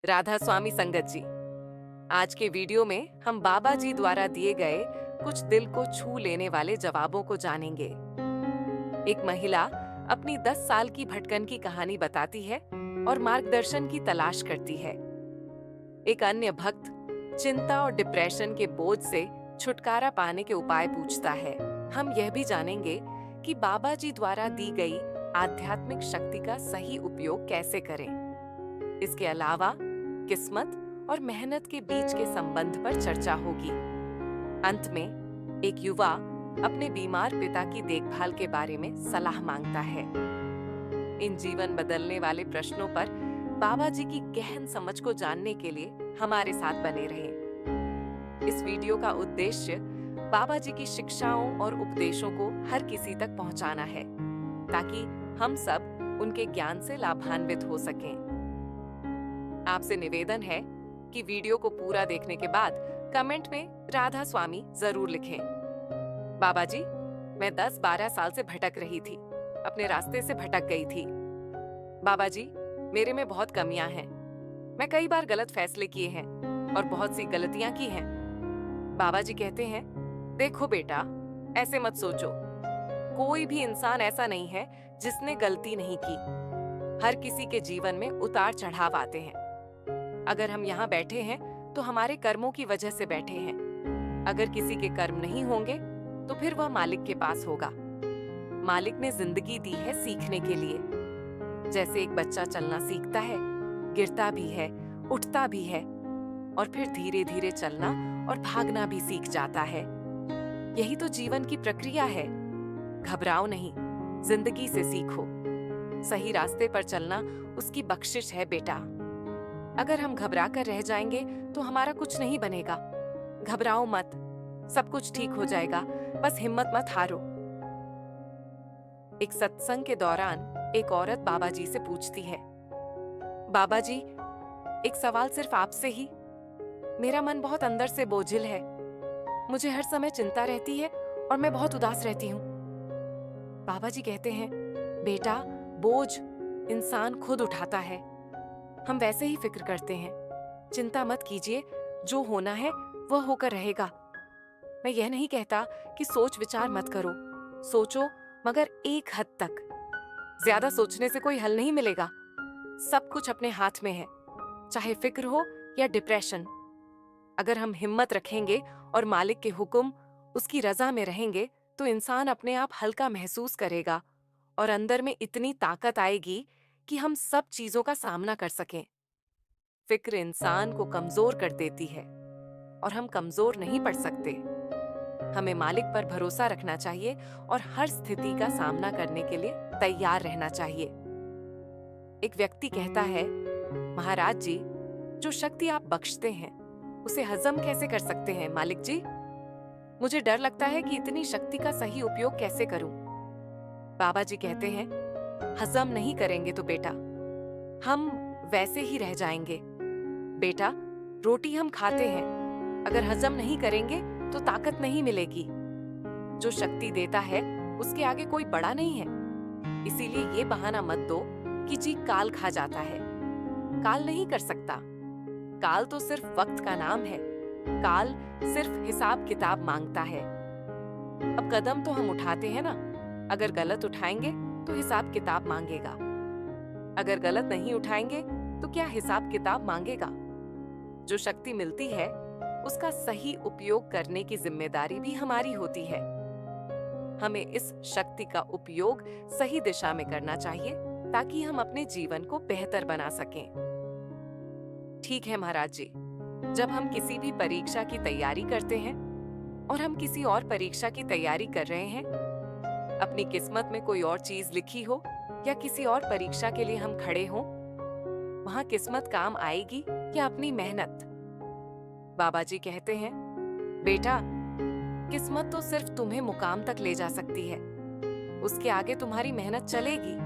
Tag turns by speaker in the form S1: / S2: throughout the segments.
S1: राधा स्वामी संगत जी। आज के वीडियो में हम बाबा जी द्वारा दिए गए कुछ दिल को छू लेने वाले जवाबों को जानेंगे। एक महिला अपनी 10 साल की भटकन की कहानी बताती है और मार्गदर्शन की तलाश करती है। एक अन्य भक्त चिंता और डिप्रेशन के बोझ से छुटकारा पाने के उपाय पूछता है। हम यह भी जानेंगे कि बाबा जी द्वारा दी गई आध्यात्मिक शक्ति का सही उपयोग कैसे करें। इसके अलावा किस्मत और मेहनत के बीच के संबंध पर चर्चा होगी। अंत में एक युवा अपने बीमार पिता की देखभाल के बारे में सलाह मांगता है। इन जीवन बदलने वाले प्रश्नों पर बाबा जी की गहन समझ को जानने के लिए हमारे साथ बने रहें। इस वीडियो का उद्देश्य बाबा जी की शिक्षाओं और उपदेशों को हर किसी तक पहुंचाना है, ताकि हम सब उनके ज्ञान से लाभान्वित हो सकें। आपसे निवेदन है कि वीडियो को पूरा देखने के बाद कमेंट में राधा स्वामी जरूर लिखें। बाबा जी, मैं 10-12 साल से भटक रही थी, अपने रास्ते से भटक गई थी। बाबा जी, मेरे में बहुत कमियां हैं। मैं कई बार गलत फैसले किए हैं और बहुत सी गलतियां की हैं। बाबा जी कहते हैं, देखो बेटा, ऐसे मत सोचो। कोई भी इंसान ऐसा नहीं है जिसने गलती नहीं की। हर किसी के जीवन में उतार चढ़ाव आते हैं। अगर हम यहाँ बैठे हैं तो हमारे कर्मों की वजह से बैठे हैं। अगर किसी के कर्म नहीं होंगे तो फिर वह मालिक के पास होगा। मालिक ने जिंदगी दी है सीखने के लिए। जैसे एक बच्चा चलना सीखता है, गिरता भी है, उठता भी है और फिर धीरे धीरे चलना और भागना भी सीख जाता है। यही तो जीवन की प्रक्रिया है। घबराओ नहीं, जिंदगी से सीखो। सही रास्ते पर चलना उसकी बख्शिश है बेटा। अगर हम घबरा कर रह जाएंगे तो हमारा कुछ नहीं बनेगा। घबराओ मत, सब कुछ ठीक हो जाएगा, बस हिम्मत मत हारो। एक सत्संग के दौरान एक औरत बाबा जी से पूछती है, बाबा जी, एक सवाल सिर्फ आपसे ही। मेरा मन बहुत अंदर से बोझिल है। मुझे हर समय चिंता रहती है और मैं बहुत उदास रहती हूँ। बाबा जी कहते हैं, बेटा, बोझ इंसान खुद उठाता है। हम वैसे ही फिक्र करते हैं। चिंता मत कीजिए, जो होना है वह होकर रहेगा। मैं यह नहीं कहता कि सोच विचार मत करो। सोचो, मगर एक हद तक। ज्यादा सोचने से कोई हल नहीं मिलेगा। सब कुछ अपने हाथ में है, चाहे फिक्र हो या डिप्रेशन। अगर हम हिम्मत रखेंगे और मालिक के हुक्म, उसकी रजा में रहेंगे तो इंसान अपने आप हल्का महसूस करेगा और अंदर में इतनी ताकत आएगी कि हम सब चीजों का सामना कर सकें। फिक्र इंसान को कमजोर कर देती है और हम कमजोर नहीं पड़ सकते। हमें मालिक पर भरोसा रखना चाहिए और हर स्थिति का सामना करने के लिए तैयार रहना चाहिए। एक व्यक्ति कहता है, महाराज जी, जो शक्ति आप बख्शते हैं उसे हजम कैसे कर सकते हैं मालिक जी? मुझे डर लगता है कि इतनी शक्ति का सही उपयोग कैसे करूं। बाबा जी कहते हैं, हजम नहीं करेंगे तो बेटा हम वैसे ही रह जाएंगे। बेटा, रोटी हम खाते हैं, अगर हजम नहीं करेंगे तो ताकत नहीं मिलेगी। जो शक्ति देता है उसके आगे कोई बड़ा नहीं है। इसीलिए ये बहाना मत दो कि जी काल खा जाता है। काल नहीं कर सकता। काल तो सिर्फ वक्त का नाम है। काल सिर्फ हिसाब किताब मांगता है। अब कदम तो हम उठाते हैं ना। अगर गलत उठाएंगे तो हिसाब किताब मांगेगा। अगर गलत नहीं उठाएंगे तो क्या हिसाब किताब मांगेगा? जो शक्ति मिलती है उसका सही उपयोग करने की जिम्मेदारी भी हमारी होती है। हमें इस शक्ति का उपयोग सही दिशा में करना चाहिए ताकि हम अपने जीवन को बेहतर बना सकें। ठीक है महाराज जी, जब हम किसी भी परीक्षा की तैयारी करते हैं और हम किसी और परीक्षा की तैयारी कर रहे हैं, अपनी किस्मत में कोई और चीज लिखी हो या किसी और परीक्षा के लिए हम खड़े हों, वहां किस्मत काम आएगी या अपनी मेहनत? बाबा जी कहते हैं, बेटा, किस्मत तो सिर्फ तुम्हें मुकाम तक ले जा सकती है, उसके आगे तुम्हारी मेहनत चलेगी।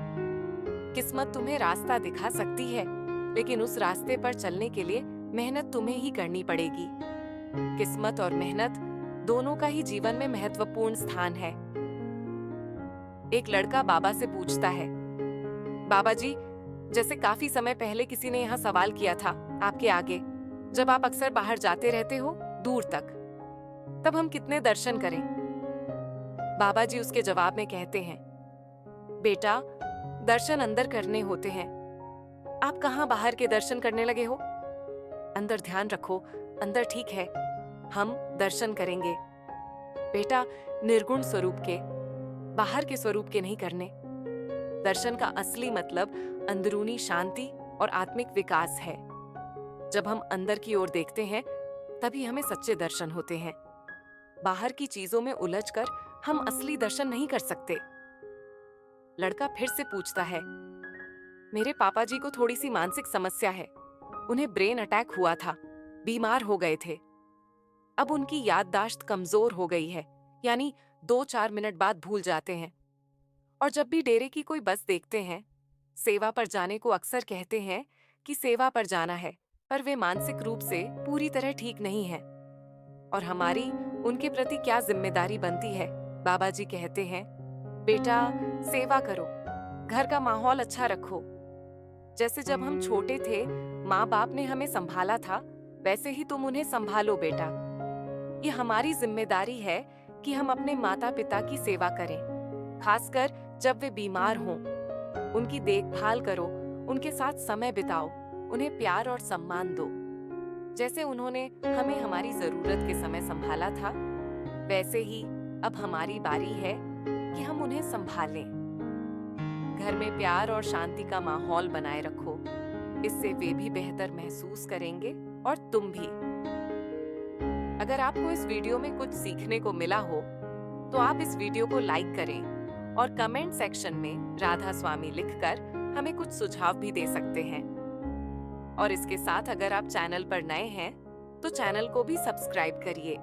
S1: किस्मत तुम्हें रास्ता दिखा सकती है, लेकिन उस रास्ते पर चलने के लिए मेहनत तुम्हें ही करनी पड़ेगी। किस्मत और मेहनत दोनों का ही जीवन में महत्वपूर्ण स्थान है। एक लड़का बाबा से पूछता है, बाबा जी, जैसे काफी समय पहले किसी ने यहाँ सवाल किया था, आपके आगे, जब आप अक्सर बाहर जाते रहते हो, दूर तक, तब हम कितने दर्शन करें? बाबा जी उसके जवाब में कहते हैं, बेटा, दर्शन अंदर करने होते हैं। आप कहाँ बाहर के दर्शन करने लगे हो? अंदर ध्यान रखो, अंदर ठीक है, हम दर्शन करेंगे। बेटा, निर्गुण स्वरूप के, बाहर के स्वरूप के नहीं करने। दर्शन का असली मतलब अंदरूनी शांति और आत्मिक विकास है। जब हम अंदर की ओर देखते हैं, तभी हमें सच्चे दर्शन होते हैं। बाहर की चीजों में उलझकर हम असली दर्शन नहीं कर सकते। लड़का फिर से पूछता है, मेरे पापा जी को थोड़ी सी मानसिक समस्या है। उन्हें ब्रेन अटैक हुआ था, बीमार हो गए थे। अब उनकी याददाश्त कमजोर हो गई है, यानी 2-4 मिनट बाद भूल जाते हैं। और जब भी डेरे की कोई बस देखते हैं, सेवा पर जाने को अक्सर कहते हैं कि सेवा पर जाना है, पर वे मानसिक रूप से पूरी तरह ठीक नहीं है। और हमारी उनके प्रति क्या जिम्मेदारी बनती है? बाबा जी कहते हैं, बेटा, सेवा करो, घर का माहौल अच्छा रखो। जैसे जब हम छोटे थे, माँ बाप ने हमें संभाला था, वैसे ही तुम उन्हें संभालो बेटा। ये हमारी जिम्मेदारी है कि हम अपने माता पिता की सेवा करें, खासकर जब वे बीमार हों। उनकी देखभाल करो, उनके साथ समय बिताओ, उन्हें प्यार और सम्मान दो। जैसे उन्होंने हमें हमारी जरूरत के समय संभाला था, वैसे ही अब हमारी बारी है कि हम उन्हें संभालें। घर में प्यार और शांति का माहौल बनाए रखो, इससे वे भी बेहतर महसूस करेंगे और तुम भी। अगर आपको इस वीडियो में कुछ सीखने को मिला हो, तो आप इस वीडियो को लाइक करें और कमेंट सेक्शन में राधा स्वामी लिखकर हमें कुछ सुझाव भी दे सकते हैं। और इसके साथ अगर आप चैनल पर नए हैं, तो चैनल को भी सब्सक्राइब करिए